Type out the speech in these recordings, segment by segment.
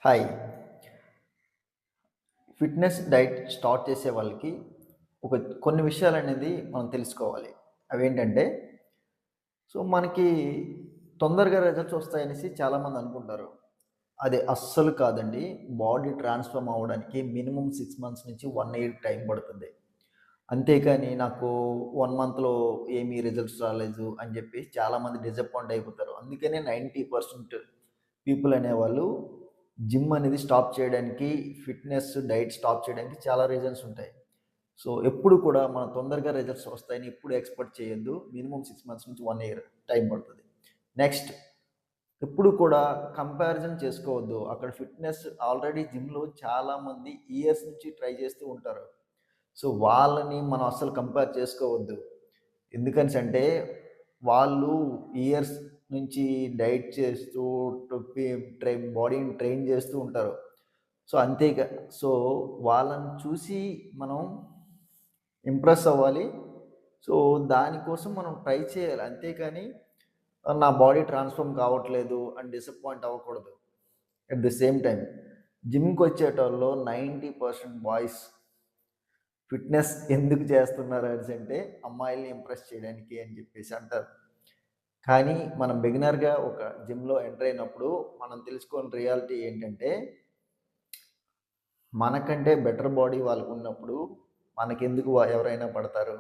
Hi. Fitness diet start చేసే వాళ్ళకి ఒక కొన్ని విషయాలనేది మనం తెలుసుకోవాలి. అవేంటంటే, మనకి తొందరగా రిజల్ట్స్ వస్తాయనేసి చాలామంది అనుకుంటారు. అది అస్సలు కాదండి. బాడీ ట్రాన్స్‌ఫార్మ్ అవ్వడానికి మినిమమ్ 6 మంత్స్ నుంచి 1 ఇయర్ టైం పడుతుంది. అంతేకాని నాకు 1 మంత్‌లో ఏమీ రిజల్ట్స్ రాలేదు అని చెప్పి చాలామంది డిసప్పాయింట్ అయిపోతారు. అందుకనే 90% పీపుల్ అనేవాళ్ళు జిమ్ అనేది స్టాప్ చేయడానికి, ఫిట్‌నెస్ డైట్ స్టాప్ చేయడానికి చాలా రీజన్స్ ఉంటాయి. ఎప్పుడు కూడా మనం తొందరగా రిజల్ట్స్ వస్తాయని ఎప్పుడు ఎక్స్‌పెక్ట్ చేయొద్దు. మినిమమ్ 6 మంత్స్ నుంచి 1 ఇయర్ టైం పడుతది. నెక్స్ట్ ఎప్పుడు కూడా కంపారిజన్ చేసుకోవద్దు. అక్కడ ఫిట్‌నెస్ ఆల్రెడీ జిమ్‌లో చాలామంది ఇయర్స్ నుంచి ట్రై చేస్తూ ఉంటారు. వాళ్ళని మనం అస్సలు కంపేర్ చేసుకోవద్దు. ఎందుకనేసంటే వాళ్ళు ఇయర్స్ నుంచి డైట్ చేస్తూ టొప్పి బాడీని ట్రైన్ చేస్తూ ఉంటారు. అంతేగా సో, వాళ్ళని చూసి మనం ఇంప్రెస్ అవ్వాలి. సో, దానికోసం మనం ట్రై చేయాలి. అంతేకాని నా బాడీ ట్రాన్స్‌ఫార్మ్ కావట్లేదు అని డిసప్పాయింట్ అవ్వకూడదు. అట్ ది సేమ్ టైమ్ జిమ్‌కొచ్చేటోల్లో 90% బాయ్స్ ఫిట్‌నెస్ ఎందుకు చేస్తున్నారు అనేసంటే అమ్మాయిల్ని ఇంప్రెస్ చేయడానికి అని చెప్పేసి అంటారు. కానీ మనం బిగినర్‌గా ఒక జిమ్‌లో ఎంటర్ అయినప్పుడు మనం తెలుసుకోని రియాలిటీ ఏంటంటే, మనకంటే బెటర్ బాడీ వాళ్ళకున్నప్పుడు మనకెందుకు ఎవరైనా పడతారు?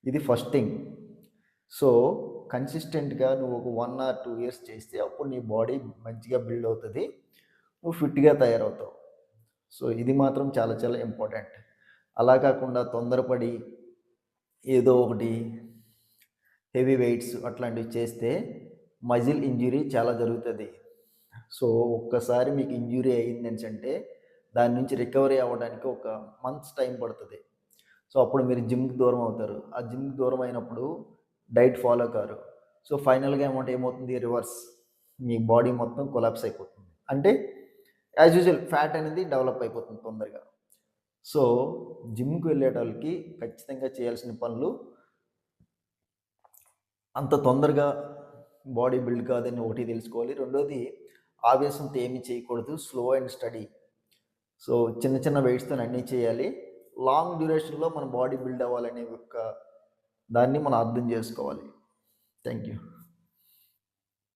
ఇది ఫస్ట్ థింగ్. సో, కన్సిస్టెంట్‌గా నువ్వు ఒక 1 ఆర్ 2 ఇయర్స్ చేస్తే అప్పుడు నీ బాడీ మంచిగా బిల్డ్ అవుతది. నువ్వు ఫిట్‌గా తయారవుతావు. ఇది మాత్రం చాలా చాలా ఇంపార్టెంట్. అలా కాకుండా తొందరపడి ఏదో ఒకటి హెవీ వెయిట్స్ అట్లాంటివి చేస్తే మజిల్ ఇంజ్యూరీ చాలా జరుగుతది. సో, ఒక్కసారి మీకు ఇంజ్యూరీ అయిందనేసంటే దాని నుంచి రికవరీ అవ్వడానికి ఒక మంత్స్ టైం పడతది. అప్పుడు మీరు జిమ్‌కి దూరం అవుతారు. ఆ జిమ్‌కి దూరం అయినప్పుడు డైట్ ఫాలో కారు. ఫైనల్‌గా ఏమవుతుంది రివర్స్. మీ బాడీ మొత్తం కొలాప్స్ అయిపోతుంది. అంటే యాజ్ యూజువల్ ఫ్యాట్ అనేది డెవలప్ అయిపోతుంది తొందరగా. సో, జిమ్‌కి వెళ్ళేటోళ్ళకి ఖచ్చితంగా చేయాల్సిన పనులు అంత తొందరగా బాడీ బిల్డ్ కాదని ఒకటి తెలుసుకోవాలి. రెండోది ఆవేశంతో ఏమి చేయకూడదు. Slow and study. సో, చిన్న చిన్న వెయిట్స్‌తోని అన్నీ చేయాలి. లాంగ్ డ్యూరేషన్‌లో మన బాడీ బిల్డ్ అవ్వాలనే దాన్ని మనం అర్థం చేసుకోవాలి. Thank you.